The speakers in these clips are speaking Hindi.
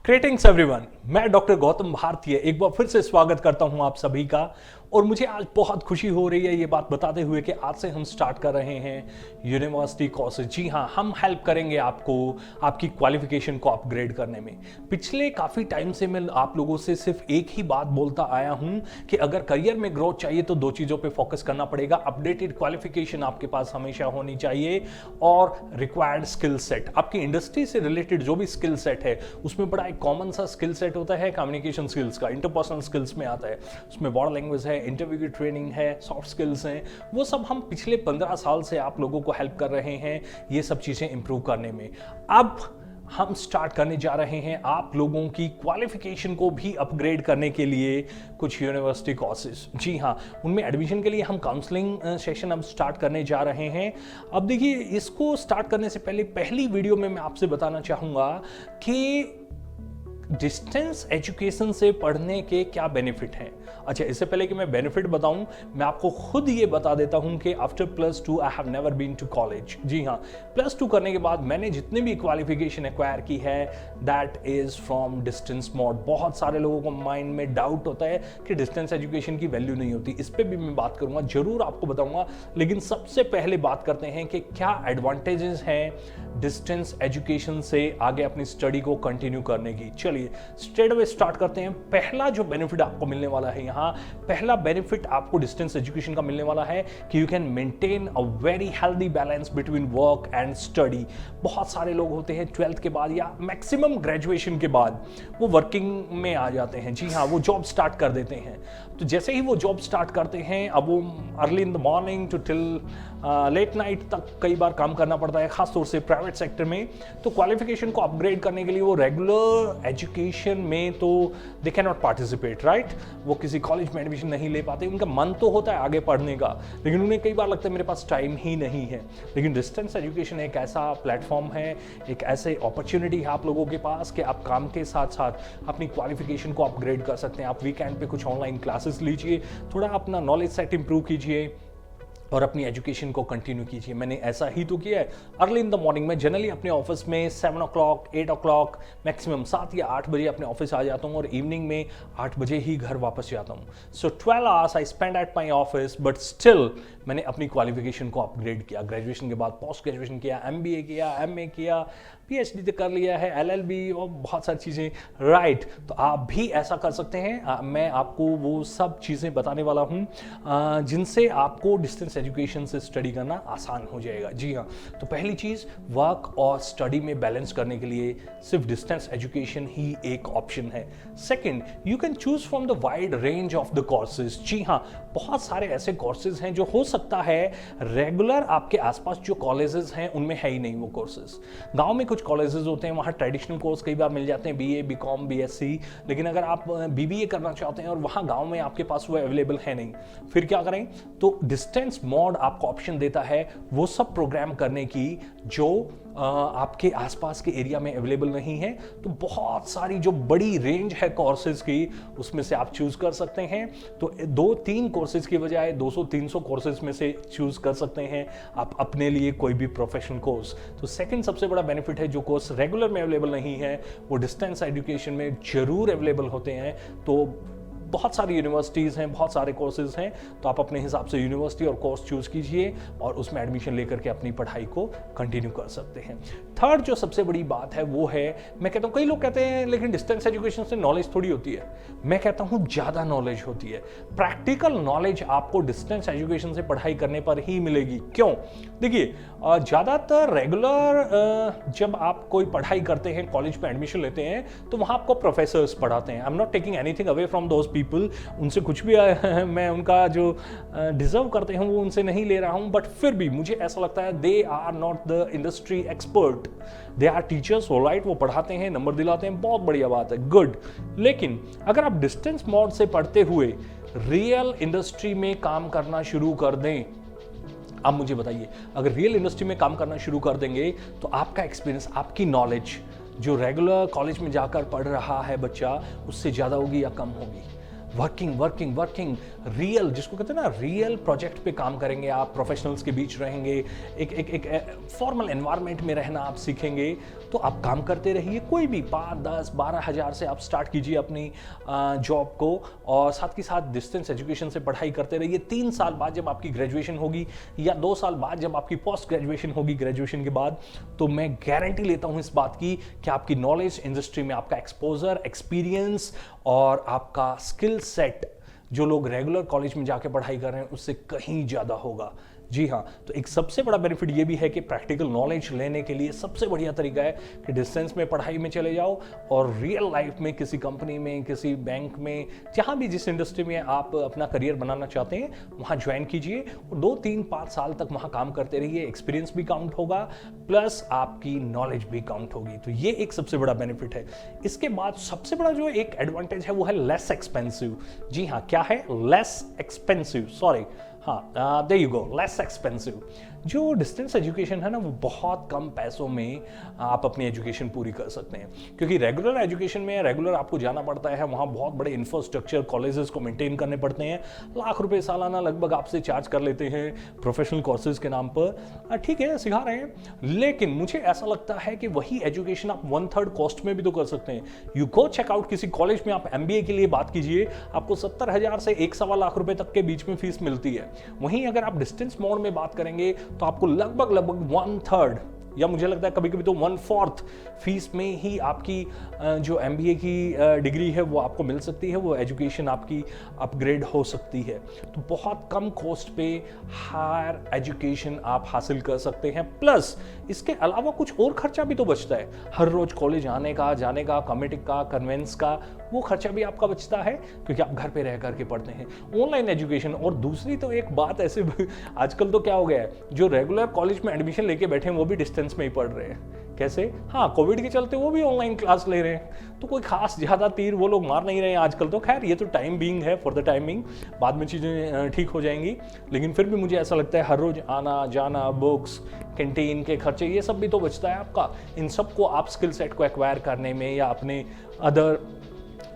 ग्रीटिंग्स एवरीवन, मैं डॉक्टर गौतम भारतीय एक बार फिर से स्वागत करता हूं आप सभी का। और मुझे आज बहुत खुशी हो रही है ये बात बताते हुए कि आज से हम स्टार्ट कर रहे हैं यूनिवर्सिटी कोर्सेज। जी हाँ, हम हेल्प करेंगे आपको आपकी क्वालिफिकेशन को अपग्रेड करने में। पिछले काफ़ी टाइम से मैं आप लोगों से सिर्फ एक ही बात बोलता आया हूं कि अगर करियर में ग्रोथ चाहिए तो दो चीज़ों पे फोकस करना पड़ेगा। अपडेटेड क्वालिफिकेशन आपके पास हमेशा होनी चाहिए और रिक्वायर्ड स्किल सेट। आपकी इंडस्ट्री से रिलेटेड जो भी स्किल सेट है उसमें बड़ा एक कॉमन सा स्किल सेट होता है कम्युनिकेशन स्किल्स का, इंटरपर्सनल स्किल्स में आता है। उसमें बॉडी लैंग्वेज है, इंटरव्यू की ट्रेनिंग है, सॉफ्ट स्किल्स हैं। वो सब हम पिछले 15 साल से आप लोगों को हेल्प कर रहे हैं ये सब चीज़ें इंप्रूव करने में। अब हम स्टार्ट करने जा रहे हैं आप लोगों की क्वालिफिकेशन को भी अपग्रेड करने के लिए कुछ यूनिवर्सिटी कोर्सेज। जी हाँ, उनमें एडमिशन के लिए हम काउंसलिंग सेशन अब स्टार्ट करने जा रहे हैं। अब देखिए, इसको स्टार्ट करने से पहले पहली वीडियो में मैं आपसे बताना चाहूँगा कि डिस्टेंस एजुकेशन से पढ़ने के क्या बेनिफिट हैं। अच्छा, इससे पहले कि मैं बेनिफिट बताऊं, मैं आपको खुद ये बता देता हूं कि after +2 I have never been to college. जी हाँ, +2 करने के बाद मैंने जितनी भी क्वालिफिकेशन एक्वायर की है that is from distance mode. बहुत सारे लोगों को माइंड में डाउट होता है कि डिस्टेंस एजुकेशन की वैल्यू नहीं होती। इस पर भी मैं बात करूंगा, जरूर आपको बताऊंगा। लेकिन सबसे पहले बात करते हैं कि क्या एडवांटेजेस हैं डिस्टेंस एजुकेशन से आगे अपनी स्टडी को कंटिन्यू करने की। चलिए स्ट्रेट अवे स्टार्ट करते हैं। पहला जो बेनिफिट आपको मिलने वाला है यहाँ, पहला बेनिफिट आपको डिस्टेंस एजुकेशन का मिलने वाला है कि you can maintain a very healthy balance between work and study. बहुत सारे लोग होते हैं 12th के बाद या मैक्सिमम ग्रेजुएशन के बाद वो वर्किंग में आ जाते हैं। जी हाँ, वो जॉब स्टार्ट कर देते हैं। तो जैसे ही वो जॉब स्टार्ट करते हैं, अब वो early in the morning to till late night तक कई बार काम करना पड़ता है, खासतौर से प्राइवेट सेक्टर में। तो क्वालिफिकेशन को अपग्रेड करने के लिए वो रेगुलर एजुकेशन में तो they can not participate, right. वो किसी कॉलेज में एडमिशन नहीं ले पाते। उनका मन तो होता है आगे पढ़ने का, लेकिन उन्हें कई बार लगता है मेरे पास टाइम ही नहीं है। लेकिन डिस्टेंस एजुकेशन एक ऐसा प्लेटफॉर्म है, एक ऐसे अपॉर्चुनिटी है आप लोगों के पास कि आप काम के साथ साथ अपनी क्वालिफिकेशन को अपग्रेड कर सकते हैं। आप वीकेंड पे कुछ ऑनलाइन क्लासेस लीजिए, थोड़ा अपना नॉलेज सेट इंप्रूव कीजिए और अपनी एजुकेशन को कंटिन्यू कीजिए। मैंने ऐसा ही तो किया है। अर्ली इन द मॉर्निंग में जनरली अपने ऑफिस में 7 o'clock 8 o'clock मैक्सिमम 7 या 8 बजे अपने ऑफिस आ जाता हूँ और इवनिंग में 8 बजे ही घर वापस जाता हूँ। सो 12 hours I spend at my office, but still मैंने अपनी क्वालिफिकेशन को अपग्रेड किया। ग्रेजुएशन के बाद पोस्ट ग्रेजुएशन किया, MBA किया, MA किया, PhD तक कर लिया है, LLB और बहुत सारी चीज़ें, राइट। तो आप भी ऐसा कर सकते हैं। मैं आपको वो सब चीज़ें बताने वाला हूँ जिनसे आपको डिस्टेंस एजुकेशन से स्टडी करना आसान हो जाएगा। जी हाँ, तो पहली चीज़, वर्क और स्टडी में बैलेंस करने के लिए सिर्फ डिस्टेंस एजुकेशन ही एक ऑप्शन है। Second, you can choose from the wide range of the courses. जी हाँ, बहुत सारे ऐसे कोर्सेज हैं जो हो सकता है रेगुलर आपके आसपास जो कॉलेजेस हैं उनमें है ही नहीं वो कोर्सेज। गांव में कुछ कॉलेजेस होते हैं, वहाँ ट्रेडिशनल कोर्स कई बार मिल जाते हैं, BA BCom BSc। लेकिन अगर आप BBA करना चाहते हैं और वहाँ गांव में आपके पास वो अवेलेबल है नहीं, फिर क्या करें? तो डिस्टेंस मोड आपको ऑप्शन देता है वो सब प्रोग्राम करने की जो आपके आसपास के एरिया में अवेलेबल नहीं है। तो बहुत सारी जो बड़ी रेंज है कोर्सेज की, उसमें से आप चूज कर सकते हैं। तो 2-3 कोर्सेज की बजाय 200-300 कोर्सेज में से चूज कर सकते हैं आप अपने लिए कोई भी प्रोफेशनल कोर्स। तो सेकंड सबसे बड़ा बेनिफिट है, जो कोर्स रेगुलर में अवेलेबल नहीं है वो डिस्टेंस एजुकेशन में जरूर अवेलेबल होते हैं। तो बहुत सारी यूनिवर्सिटीज़ हैं, बहुत सारे कोर्सेज हैं, तो आप अपने हिसाब से यूनिवर्सिटी और कोर्स चूज़ कीजिए और उसमें एडमिशन लेकर के अपनी पढ़ाई को कंटिन्यू कर सकते हैं। थर्ड जो सबसे बड़ी बात है वो है, मैं कहता हूँ, कई लोग कहते हैं लेकिन डिस्टेंस एजुकेशन से नॉलेज थोड़ी होती है। मैं कहता हूँ ज़्यादा नॉलेज होती है। प्रैक्टिकल नॉलेज आपको डिस्टेंस एजुकेशन से पढ़ाई करने पर ही मिलेगी। क्यों? देखिए, ज़्यादातर रेगुलर जब आप कोई पढ़ाई करते हैं, कॉलेज में एडमिशन लेते हैं, तो वहाँ आपको प्रोफेसर्स पढ़ाते हैं। I am not taking anything away from those people, उनसे कुछ भी मैं उनका जो डिजर्व करते हैं वो उनसे नहीं ले रहा हूं, बट फिर भी मुझे ऐसा लगता है they are not the industry expert, they are teachers. Alright, वो पढ़ाते हैं, नंबर दिलाते हैं, बहुत बढ़िया बात है, गुड। लेकिन अगर आप डिस्टेंस मोड से पढ़ते हुए रियल इंडस्ट्री में काम करना शुरू कर दें, आप मुझे बताइए, अगर रियल इंडस्ट्री में काम करना शुरू कर देंगे तो आपका एक्सपीरियंस, आपकी नॉलेज जो रेगुलर कॉलेज में जाकर पढ़ रहा है बच्चा, उससे ज़्यादा होगी या कम होगी? वर्किंग वर्किंग वर्किंग, रियल, जिसको कहते हैं ना रियल प्रोजेक्ट पे काम करेंगे आप, प्रोफेशनल्स के बीच रहेंगे, एक फॉर्मल एनवायरनमेंट में रहना आप सीखेंगे, तो आप काम करते रहिए। कोई भी 5, 10, 12 हज़ार से आप स्टार्ट कीजिए अपनी जॉब को, और साथ के साथ डिस्टेंस एजुकेशन से पढ़ाई करते रहिए। 3 साल बाद जब आपकी ग्रेजुएशन होगी या 2 साल बाद जब आपकी पोस्ट ग्रेजुएशन होगी, ग्रेजुएशन के बाद, तो मैं गारंटी लेता हूं इस बात की कि आपकी नॉलेज इंडस्ट्री में, आपका एक्सपोजर, एक्सपीरियंस और आपका स्किल सेट जो लोग रेगुलर कॉलेज में जाके पढ़ाई कर रहे हैं उससे कहीं ज़्यादा होगा। जी हाँ, तो एक सबसे बड़ा बेनिफिट ये भी है कि प्रैक्टिकल नॉलेज लेने के लिए सबसे बढ़िया तरीका है कि डिस्टेंस में पढ़ाई में चले जाओ और रियल लाइफ में किसी कंपनी में, किसी बैंक में, जहाँ भी जिस इंडस्ट्री में आप अपना करियर बनाना चाहते हैं वहाँ ज्वाइन कीजिए और 2, 3, 5 साल तक वहाँ काम करते रहिए। एक्सपीरियंस भी काउंट होगा प्लस आपकी नॉलेज भी काउंट होगी, तो ये एक सबसे बड़ा बेनिफिट है। इसके बाद सबसे बड़ा जो एक एडवांटेज है वो है लेस एक्सपेंसिव। जी हाँ, क्या है? लेस एक्सपेंसिव, सॉरी, हाँ, there you go, less expensive. जो डिस्टेंस एजुकेशन है ना, वो बहुत कम पैसों में आप अपनी एजुकेशन पूरी कर सकते हैं, क्योंकि रेगुलर एजुकेशन में रेगुलर आपको जाना पड़ता है, वहाँ बहुत बड़े इंफ्रास्ट्रक्चर, कॉलेजेस को मेंटेन करने पड़ते हैं, लाख रुपए सालाना लगभग आपसे चार्ज कर लेते हैं प्रोफेशनल कोर्सेज के नाम पर। ठीक है, सिखा रहे हैं, लेकिन मुझे ऐसा लगता है कि वही एजुकेशन आप 1/3 कॉस्ट में भी तो कर सकते हैं। यू गो चेक आउट किसी कॉलेज में, आप MBA के लिए बात कीजिए, आपको 70,000 से 1.25 लाख रुपए तक के बीच में फीस मिलती है। वहीं अगर आप डिस्टेंस मोड में बात करेंगे तो आपको लगभग 1/3 या मुझे लगता है कभी कभी तो 1/4 फीस में ही आपकी जो MBA की डिग्री है वो आपको मिल सकती है, वो एजुकेशन आपकी अपग्रेड हो सकती है। तो बहुत कम कॉस्ट पे हायर एजुकेशन आप हासिल कर सकते हैं, प्लस इसके अलावा कुछ और खर्चा भी तो बचता है। हर रोज कॉलेज आने का, जाने का, कमेटी का, कन्वेंस का, वो खर्चा भी आपका बचता है क्योंकि आप घर पे रह करके पढ़ते हैं। ऑनलाइन एजुकेशन, और दूसरी तो एक बात ऐसे आजकल तो क्या हो गया है, जो रेगुलर कॉलेज में एडमिशन लेके बैठे हैं वो भी डिस्टेंस में ही पढ़ रहे हैं। कैसे? हाँ, कोविड के चलते वो भी ऑनलाइन क्लास ले रहे हैं, तो कोई खास ज़्यादा तीर वो लोग मार नहीं रहे हैं आजकल। तो खैर, ये तो टाइम बीइंग है, फॉर द टाइमिंग, बाद में चीज़ें ठीक हो जाएंगी। लेकिन फिर भी मुझे ऐसा लगता है हर रोज आना जाना, बुक्स, कैंटीन के खर्चे, ये सब भी तो बचता है आपका। इन सब को आप स्किल सेट को एक्वायर करने में या अपने अदर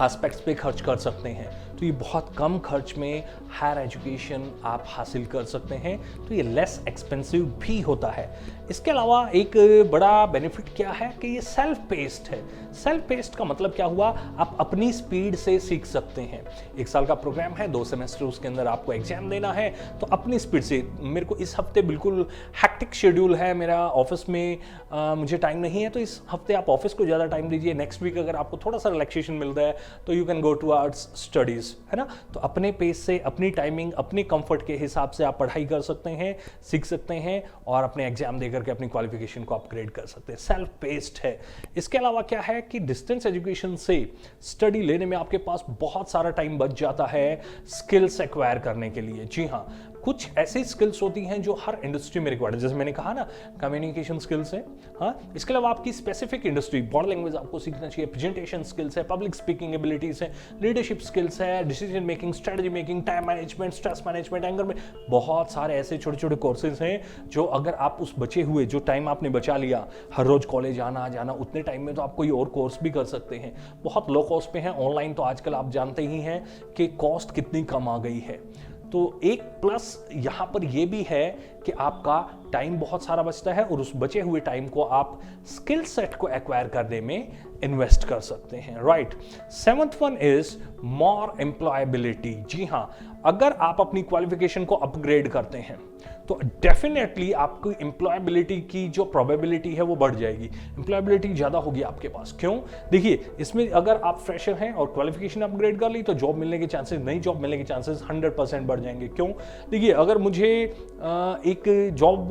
एस्पेक्ट्स पे खर्च कर सकते हैं। तो ये बहुत कम खर्च में हायर एजुकेशन आप हासिल कर सकते हैं, तो ये लेस एक्सपेंसिव भी होता है। इसके अलावा एक बड़ा बेनिफिट क्या है कि ये सेल्फ पेस्ड है। सेल्फ पेस्ड का मतलब क्या हुआ? आप अपनी स्पीड से सीख सकते हैं। 1 साल का प्रोग्राम है, 2 सेमेस्टर उसके अंदर आपको एग्जाम देना है, तो अपनी स्पीड से। मेरे को इस हफ्ते बिल्कुल हैक्टिक शेड्यूल है मेरा ऑफिस में, मुझे टाइम नहीं है, तो इस हफ्ते आप ऑफिस को ज़्यादा टाइम दीजिए। नेक्स्ट वीक अगर आपको थोड़ा सा रिलैक्सेशन मिलता है तो you can go towards studies, है ना। तो अपने पेस से, अपनी टाइमिंग, अपने कंफर्ट के हिसाब से आप पढ़ाई कर सकते हैं, सीख सकते हैं और अपने एग्जाम देकर के अपनी क्वालिफिकेशन को अपग्रेड कर सकते हैं। सेल्फ पेस्ड है। इसके अलावा क्या है कि डिस्टेंस एजुकेशन से स्टडी लेने में आपके पास बहुत सारा टाइम बच जाता है स्किल्स एक्वायर करने के लिए। जी हाँ, कुछ ऐसी स्किल्स होती हैं जो हर इंडस्ट्री में रिक्वायर्ड है, जैसे मैंने कहा ना, कम्युनिकेशन स्किल्स है। हाँ, इसके अलावा आपकी स्पेसिफिक इंडस्ट्री, बॉडी लैंग्वेज आपको सीखना चाहिए, प्रेजेंटेशन स्किल्स है, पब्लिक स्पीकिंग एबिलिटीज है, लीडरशिप स्किल्स है, decision making, strategy making, time management, stress management, anger में, बहुत सारे ऐसे छोटे छोटे कोर्सेज हैं जो अगर आप उस बचे हुए जो टाइम आपने बचा लिया, हर रोज कॉलेज आना जाना, उतने टाइम में तो आप कोई और कोर्स भी कर सकते हैं। बहुत लो कॉस्ट पे हैं ऑनलाइन, तो आजकल आप जानते ही हैं कि कॉस्ट कितनी कम आ गई है। तो एक प्लस यहाँ पर ये भी है कि आपका टाइम बहुत सारा बचता है और उस बचे हुए टाइम को आप स्किल सेट को एक्वायर करने में इन्वेस्ट कर सकते हैं, right. 7th one is more employability. जी हाँ, अगर आप अपनी क्वालिफिकेशन को अपग्रेड करते हैं तो डेफिनेटली आपकी एम्प्लॉयबिलिटी की जो प्रोबेबिलिटी है वो बढ़ जाएगी, एम्प्लॉयबिलिटी ज़्यादा होगी आपके पास। क्यों? देखिए, इसमें अगर आप फ्रेशर हैं और क्वालिफिकेशन अपग्रेड कर ली तो जॉब मिलने के चांसेस, नई जॉब मिलने के चांसेस 100% बढ़ जाएंगे। क्यों? देखिए, अगर मुझे एक जॉब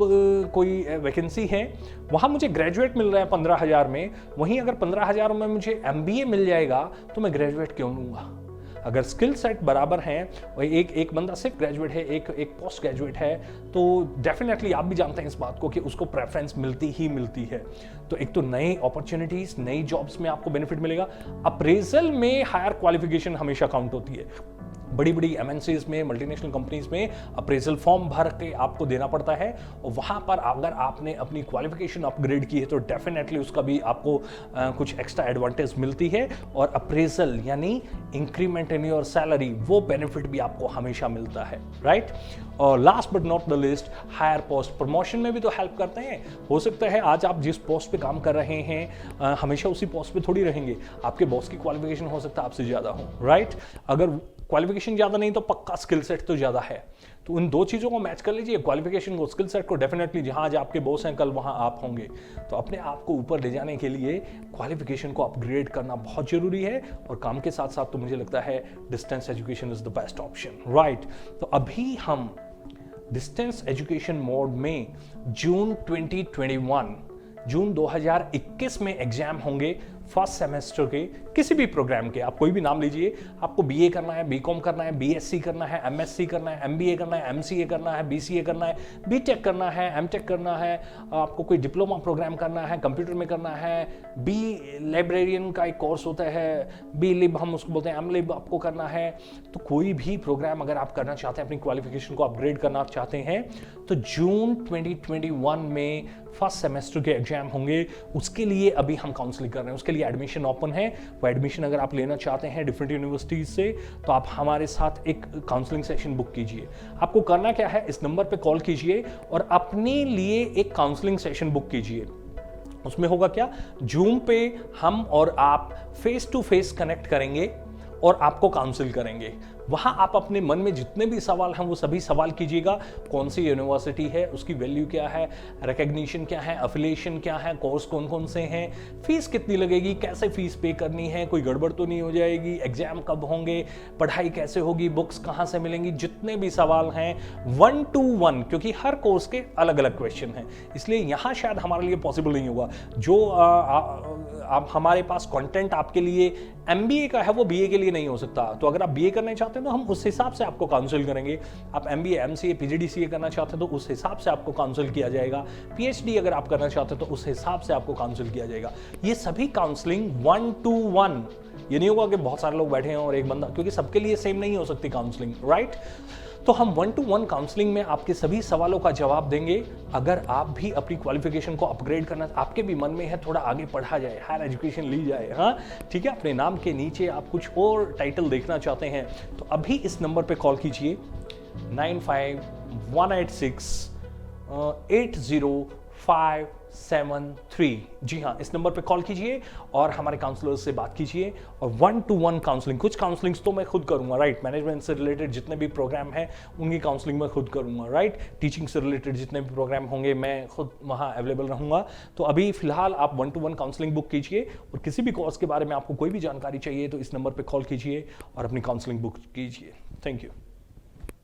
कोई वैकेंसी है, वहाँ मुझे ग्रेजुएट मिल रहा है 15,000 में, वहीं अगर 15,000 में मुझे MBA मिल जाएगा तो मैं ग्रेजुएट क्यों लूँगा? अगर स्किल सेट बराबर हैं और एक बंदा सिर्फ ग्रेजुएट है, एक पोस्ट ग्रेजुएट है, तो डेफिनेटली आप भी जानते हैं इस बात को कि उसको प्रेफरेंस मिलती ही मिलती है। तो एक तो नई अपॉर्चुनिटीज, नई जॉब्स में आपको बेनिफिट मिलेगा। अप्रेजल में हायर क्वालिफिकेशन हमेशा काउंट होती है। बड़ी बड़ी एमएनसीज में, मल्टीनेशनल कंपनीज में अप्रेजल फॉर्म भर के आपको देना पड़ता है, और वहाँ पर अगर आपने अपनी क्वालिफिकेशन अपग्रेड की है तो डेफिनेटली उसका भी आपको कुछ एक्स्ट्रा एडवांटेज मिलती है, और अप्रेजल यानी इंक्रीमेंट इन योर सैलरी, वो बेनिफिट भी आपको हमेशा मिलता है, राइट। और last but not the list, higher post promotion में भी तो हेल्प करते हैं। हो सकता है आज आप जिस पोस्ट पे काम कर रहे हैं हमेशा उसी पोस्ट पे थोड़ी रहेंगे, आपके बॉस की क्वालिफिकेशन हो सकता है आपसे ज़्यादा हो, राइट। अगर क्वालिफिकेशन ज़्यादा नहीं तो पक्का स्किल सेट तो ज़्यादा है, तो उन दो चीज़ों को मैच कर लीजिए, क्वालिफिकेशन को, स्किल सेट को। डेफिनेटली जहाँ आज आपके बॉस हैं कल वहाँ आप होंगे, तो अपने आप को ऊपर ले जाने के लिए क्वालिफिकेशन को अपग्रेड करना बहुत ज़रूरी है, और काम के साथ साथ तो मुझे लगता है distance education is the best option, right. तो अभी हम डिस्टेंस एजुकेशन मोड में जून 2021 में एग्जाम होंगे फर्स्ट सेमेस्टर के किसी भी प्रोग्राम के, आप कोई भी नाम लीजिए। आपको बीए करना है, बीकॉम करना है, बीएससी करना है, एमएससी करना है, एमबीए करना है, एमसीए करना है, बीसीए करना है, बीटेक करना है, एमटेक करना है, आपको कोई डिप्लोमा प्रोग्राम करना है, कंप्यूटर में करना है, बी लाइब्रेरियन का एक कोर्स होता है, बी लिब हम उसको बोलते हैं, एम लिब आपको करना है। तो कोई भी प्रोग्राम अगर आप करना चाहते हैं, अपनी क्वालिफिकेशन को अपग्रेड करना चाहते हैं, तो जून 2021 में फर्स्ट सेमेस्टर के एग्जाम होंगे। उसके लिए अभी हम काउंसलिंग कर रहे हैं, उसके लिए एडमिशन ओपन है। वो एडमिशन अगर आप लेना चाहते हैं डिफरेंट यूनिवर्सिटीज से, तो आप हमारे साथ एक काउंसलिंग सेशन बुक कीजिए। आपको करना क्या है, इस नंबर पे कॉल कीजिए और अपने लिए एक काउंसलिंग सेशन बुक कीजिए। उसमें होगा क्या, जूम पे हम और आप फेस टू फेस कनेक्ट करेंगे और आपको काउंसिल करेंगे। वहाँ आप अपने मन में जितने भी सवाल हैं वो सभी सवाल कीजिएगा। कौन सी यूनिवर्सिटी है, उसकी वैल्यू क्या है, रिकग्निशन क्या है, अफिलिएशन क्या है, कोर्स कौन कौन से हैं, फीस कितनी लगेगी, कैसे फीस पे करनी है, कोई गड़बड़ तो नहीं हो जाएगी, एग्जाम कब होंगे, पढ़ाई कैसे होगी, बुक्स कहाँ से मिलेंगी, जितने भी सवाल हैं 1 to 1, क्योंकि हर कोर्स के अलग अलग क्वेश्चन हैं, इसलिए यहाँ शायद हमारे लिए पॉसिबल नहीं होगा। जो आप हमारे पास कंटेंट आपके लिए एमबीए का है वो बीए के लिए नहीं हो सकता। तो अगर आप बीए करना चाहते हैं तो हम उस हिसाब से आपको काउंसिल करेंगे। आप एमबीए, एमसीए, पीजीडीसीए करना चाहते हैं तो उस हिसाब से आपको काउंसिल किया जाएगा। पीएचडी अगर आप करना चाहते हैं तो उस हिसाब से आपको काउंसिल किया जाएगा। ये सभी काउंसलिंग 1 to 1, ये नहीं होगा कि बहुत सारे लोग बैठे हैं और एक बंदा, क्योंकि सबके लिए सेम नहीं हो सकती काउंसलिंग, राइट। तो हम 1 to 1 काउंसलिंग में आपके सभी सवालों का जवाब देंगे। अगर आप भी अपनी क्वालिफिकेशन को अपग्रेड करना, आपके भी मन में है थोड़ा आगे पढ़ा जाए, हायर एजुकेशन ली जाए, हाँ ठीक है, अपने नाम के नीचे आप कुछ और टाइटल देखना चाहते हैं, तो अभी इस नंबर पे कॉल कीजिए 95-186-80573। जी हाँ, इस नंबर पे कॉल कीजिए और हमारे काउंसलर्स से बात कीजिए। और 1 to 1 काउंसलिंग, कुछ काउंसलिंग्स तो मैं खुद करूंगा, राइट। मैनेजमेंट से रिलेटेड जितने भी प्रोग्राम हैं उनकी काउंसलिंग मैं खुद करूंगा, राइट। टीचिंग से रिलेटेड जितने भी प्रोग्राम होंगे मैं खुद वहाँ अवेलेबल रहूंगा। तो अभी फिलहाल आप 1 to 1 काउंसलिंग बुक कीजिए, और किसी भी कोर्स के बारे में आपको कोई भी जानकारी चाहिए तो इस नंबर पर कॉल कीजिए और अपनी काउंसलिंग बुक कीजिए। Thank you.